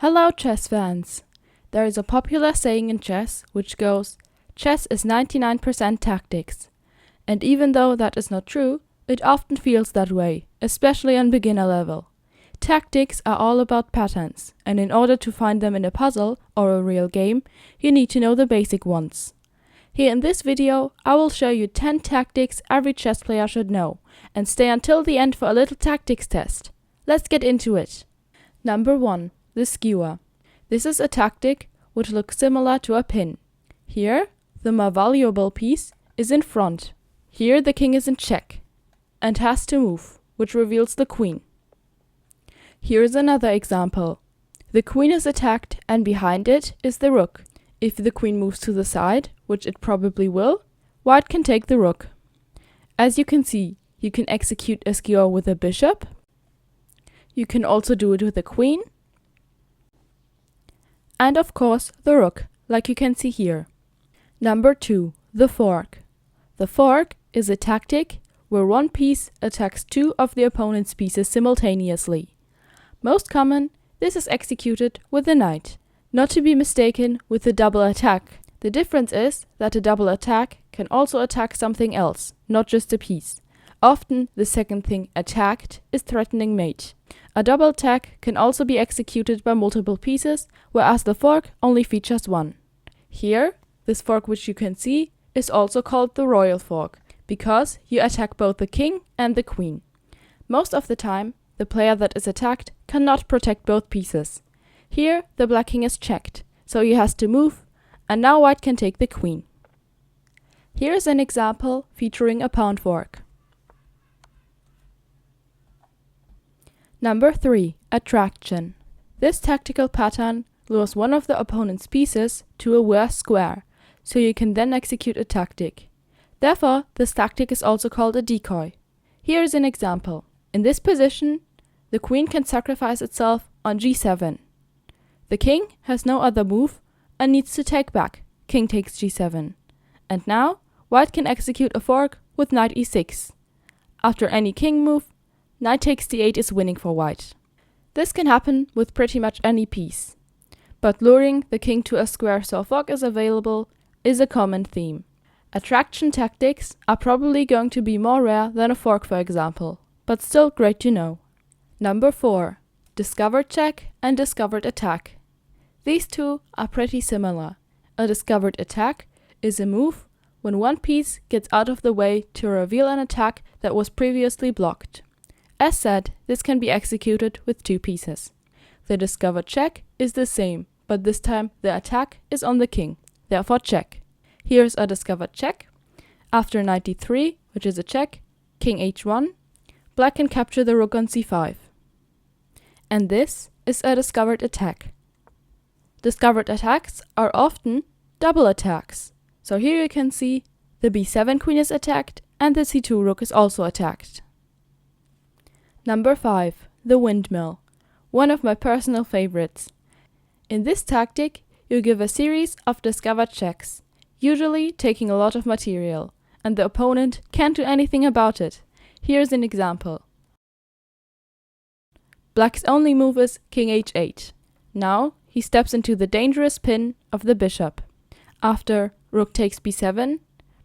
Hello chess fans! There is a popular saying in chess which goes, chess is 99% tactics. And even though that is not true, it often feels that way, especially on beginner level. Tactics are all about patterns, and in order to find them in a puzzle or a real game, you need to know the basic ones. Here in this video, I will show you 10 tactics every chess player should know, and stay until the end for a little tactics test. Let's get into it. Number 1. The Skewer. This is a tactic which looks similar to a pin. Here, the more valuable piece is in front. Here the king is in check and has to move, which reveals the queen. Here is another example. The queen is attacked and behind it is the rook. If the queen moves to the side, which it probably will, white can take the rook. As you can see, you can execute a skewer with a bishop. You can also do it with a queen. And of course the rook, like you can see here. Number 2. The fork. The fork is a tactic where one piece attacks two of the opponent's pieces simultaneously. Most common, this is executed with the knight, not to be mistaken with the double attack. The difference is that a double attack can also attack something else, not just a piece. Often the second thing attacked is threatening mate. A double attack can also be executed by multiple pieces, whereas the fork only features one. Here, this fork which you can see is also called the royal fork, because you attack both the king and the queen. Most of the time, the player that is attacked cannot protect both pieces. Here, the black king is checked, so he has to move, and now white can take the queen. Here is an example featuring a pawn fork. Number 3. Attraction. This tactical pattern lures one of the opponent's pieces to a worse square, so you can then execute a tactic. Therefore, this tactic is also called a decoy. Here is an example. In this position, the queen can sacrifice itself on g7. The king has no other move and needs to take back. King takes g7. And now, white can execute a fork with knight e6. After any king move, knight takes d8 is winning for white. This can happen with pretty much any piece. But luring the king to a square so a fork is available is a common theme. Attraction tactics are probably going to be more rare than a fork, for example, but still great to know. Number 4. Discovered check and discovered attack. These two are pretty similar. A discovered attack is a move when one piece gets out of the way to reveal an attack that was previously blocked. As said, this can be executed with two pieces. The discovered check is the same, but this time the attack is on the king, therefore check. Here's a discovered check. After knight d3, which is a check, king h1, black can capture the rook on c5. And this is a discovered attack. Discovered attacks are often double attacks. So here you can see the b7 queen is attacked and the c2 rook is also attacked. Number 5. The Windmill. One of my personal favorites. In this tactic, you give a series of discovered checks, usually taking a lot of material, and the opponent can't do anything about it. Here's an example. Black's only move is king h8. Now he steps into the dangerous pin of the bishop. After rook takes b7,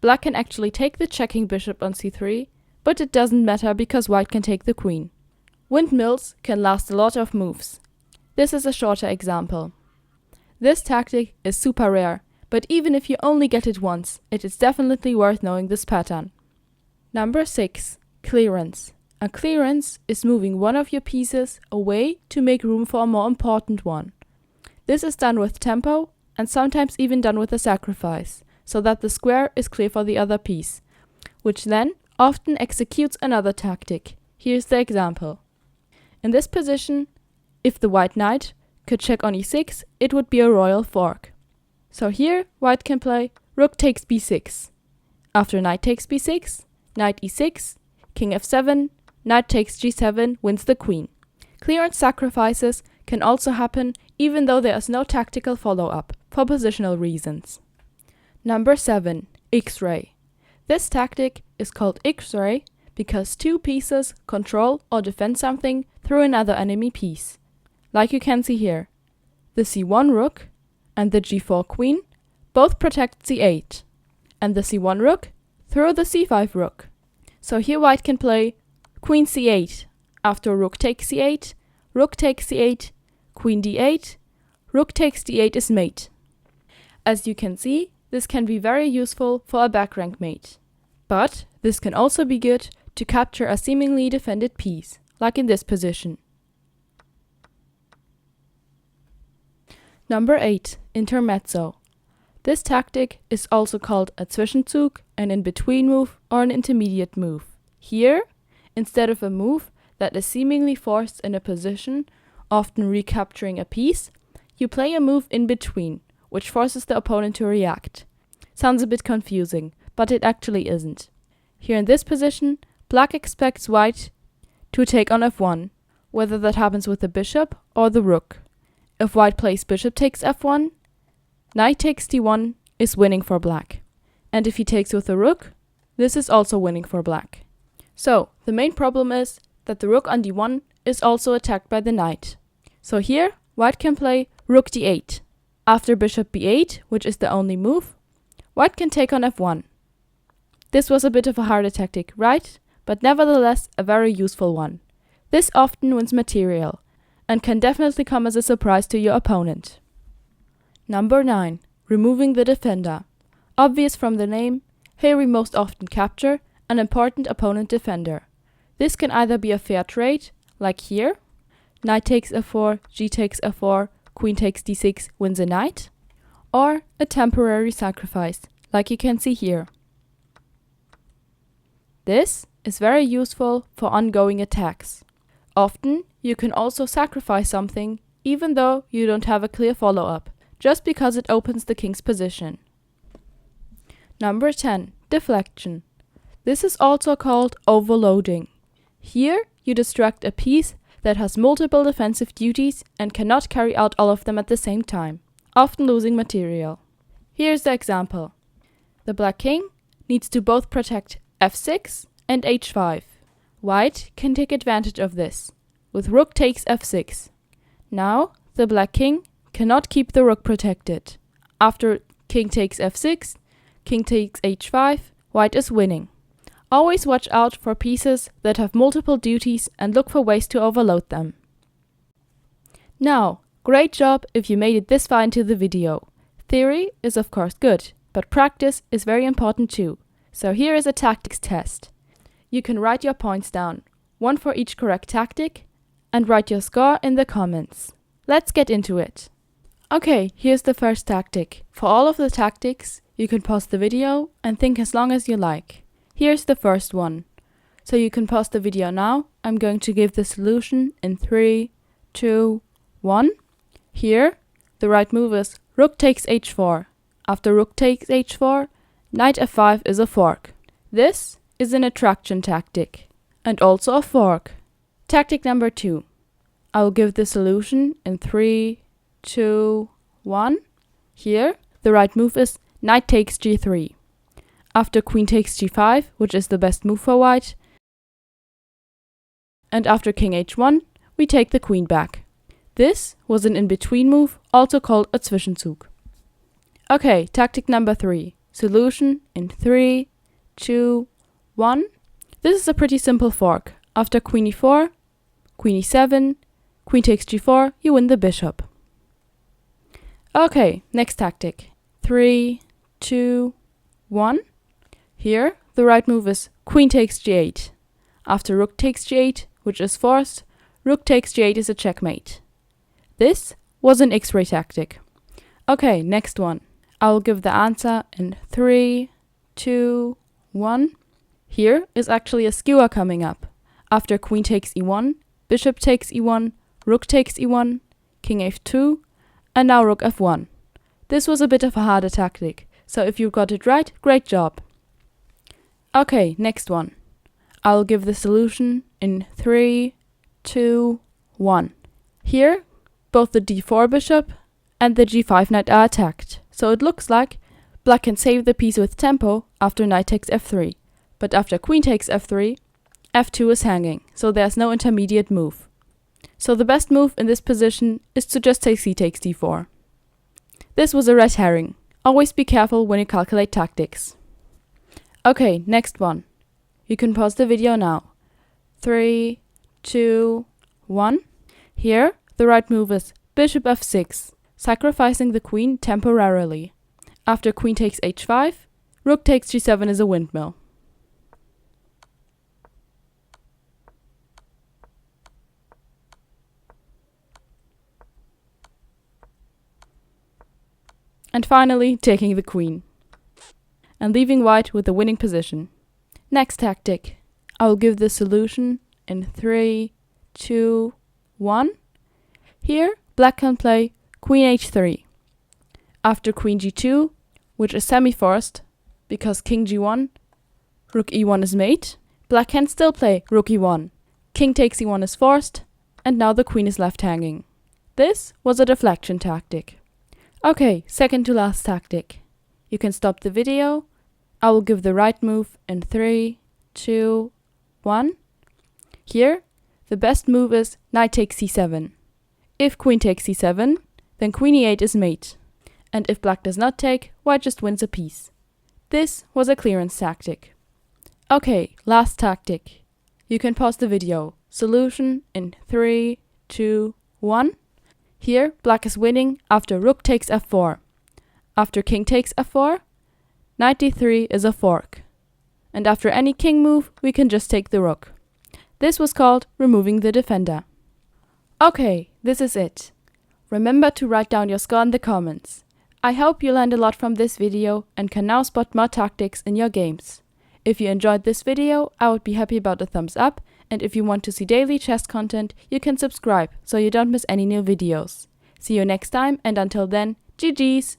black can actually take the checking bishop on c3, but it doesn't matter because white can take the queen. Windmills can last a lot of moves. This is a shorter example. This tactic is super rare, but even if you only get it once, it is definitely worth knowing this pattern. Number 6. Clearance. A clearance is moving one of your pieces away to make room for a more important one. This is done with tempo and sometimes even done with a sacrifice, so that the square is clear for the other piece, which then often executes another tactic. Here's the example. In this position, if the white knight could check on e6, it would be a royal fork. So here, white can play rook takes b6. After knight takes b6, knight e6, king f7, knight takes g7 wins the queen. Clearance sacrifices can also happen even though there is no tactical follow-up, for positional reasons. Number 7. X-ray. This tactic is called X-ray because two pieces control or defend something through another enemy piece. Like you can see here. the c1 rook and the g4 queen both protect c8, and the c1 rook through the c5 rook. So here white can play queen c8, after rook takes c8, rook takes c8, queen d8, rook takes d8 is mate. As you can see, this can be very useful for a back rank mate. But this can also be good to capture a seemingly defended piece, like in this position. Number 8. Intermezzo. This tactic is also called a Zwischenzug, an in-between move, or an intermediate move. Here, instead of a move that is seemingly forced in a position, often recapturing a piece, you play a move in between, which forces the opponent to react. Sounds a bit confusing, but it actually isn't. Here in this position, black expects white to take on f1, whether that happens with the bishop or the rook. If white plays bishop takes f1, knight takes d1 is winning for black. And if he takes with the rook, this is also winning for black. So, the main problem is that the rook on d1 is also attacked by the knight. So here, white can play rook d8. After bishop b8, which is the only move, white can take on f1. This was a bit of a harder tactic, right? But nevertheless a very useful one. This often wins material, and can definitely come as a surprise to your opponent. Number 9. Removing the defender. Obvious from the name, here we most often capture an important opponent defender. This can either be a fair trade, like here, knight takes f4, g takes f4, queen takes d6, wins a knight, or a temporary sacrifice, like you can see here. This is very useful for ongoing attacks. Often, you can also sacrifice something, even though you don't have a clear follow-up, just because it opens the king's position. Number 10. Deflection. This is also called overloading. Here, you distract a piece that has multiple defensive duties and cannot carry out all of them at the same time, often losing material. Here's the example. The black king needs to both protect f6 and h5. White can take advantage of this, with rook takes f6. Now, the black king cannot keep the rook protected. After king takes f6, king takes h5, white is winning. Always watch out for pieces that have multiple duties and look for ways to overload them. Now, great job if you made it this far into the video. Theory is of course good, but practice is very important too. So here is a tactics test. You can write your points down, one for each correct tactic, and write your score in the comments. Let's get into it. Okay, here's the first tactic. For all of the tactics, you can pause the video and think as long as you like. Here's the first one. So you can pause the video now. I'm going to give the solution in 3, 2, 1. Here, the right move is rook takes h4. After rook takes h4, knight f5 is a fork. This is an attraction tactic, and also a fork. Tactic number 2. I will give the solution in 3, 2, 1. Here, the right move is knight takes g3. After queen takes g5, which is the best move for white, and after king h1, we take the queen back. This was an in-between move, also called a Zwischenzug. Okay, tactic number 3. Solution in 3, 2, 1. This is a pretty simple fork. After queen e4, queen e7, queen takes g4, you win the bishop. Okay, next tactic. 3, 2, 1. Here, the right move is queen takes g8. After rook takes g8, which is forced, rook takes g8 is a checkmate. This was an X-ray tactic. Okay, next one. I will give the answer in 3, 2, 1. Here is actually a skewer coming up. After queen takes e1, bishop takes e1, rook takes e1, king f2, and now rook f1. This was a bit of a harder tactic, so if you got it right, great job. Okay, next one. I will give the solution in 3, 2, 1. Here, both the d4 bishop and the g5 knight are attacked, so it looks like black can save the piece with tempo after knight takes f3. But after queen takes f3, f2 is hanging, so there's no intermediate move. So the best move in this position is to just say c takes d4. This was a red herring. Always be careful when you calculate tactics. Okay, next one. You can pause the video now. 3, 2, 1. Here, the right move is bishop f6, sacrificing the queen temporarily. After queen takes h5, rook takes g7 is a windmill. And finally, taking the queen. And leaving white with the winning position. Next tactic. I will give the solution in 3, 2, 1. Here, black can play queen h3. After queen g2, which is semi-forced, because king g1, rook e1 is mate, black can still play rook e1. King takes e1 is forced, and now the queen is left hanging. This was a deflection tactic. Okay, second to last tactic. You can stop the video. I will give the right move in 3, 2, 1. Here, the best move is knight takes c7. If queen takes c7, then queen e8 is mate. And if black does not take, white just wins a piece. This was a clearance tactic. Okay, last tactic. You can pause the video. Solution in 3, 2, 1. Here, black is winning after rook takes f4. After king takes f4, knight d3 is a fork. And after any king move, we can just take the rook. This was called removing the defender. Okay, this is it. Remember to write down your score in the comments. I hope you learned a lot from this video and can now spot more tactics in your games. If you enjoyed this video, I would be happy about a thumbs up, and if you want to see daily chess content, you can subscribe so you don't miss any new videos. See you next time, and until then, GG's!